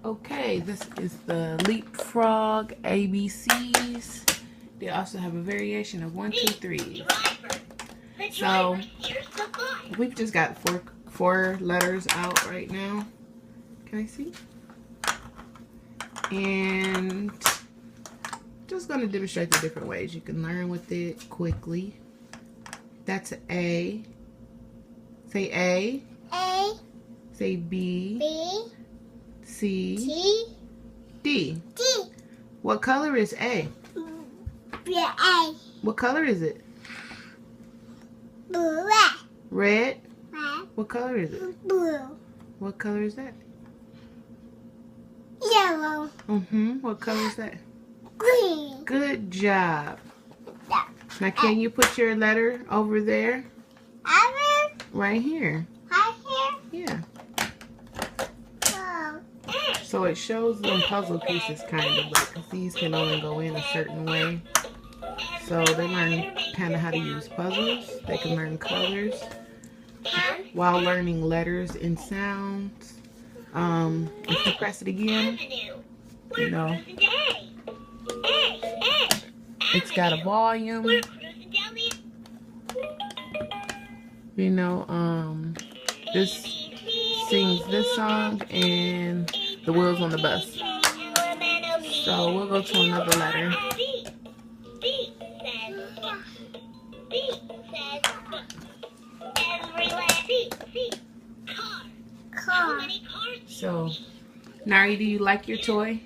Okay, this is the LeapFrog ABCs. They also have a variation of 1, 2, 3. So we've just got four letters out right now. Can I see? And just going to demonstrate the different ways you can learn with it quickly. That's A. Say A. A. Say B. B. C. C. D. D. What color is A? A. What color is it? Blue. Red. Red. What color is it? Blue. What color is that? Yellow. What color is that? Green. Good job. Yeah. Now can you put your letter over there? Over. Right here. Right here. Yeah. Oh. So it shows them puzzle pieces kind of, like, 'cause these can only go in a certain way. So they learn kind of how to use puzzles. They can learn colors while learning letters and sounds. If you press it again, you know, it's got a volume. You know, this sings this song and the wheels on the bus. So we'll go to another letter. Car. So, Nari, do you like your toy?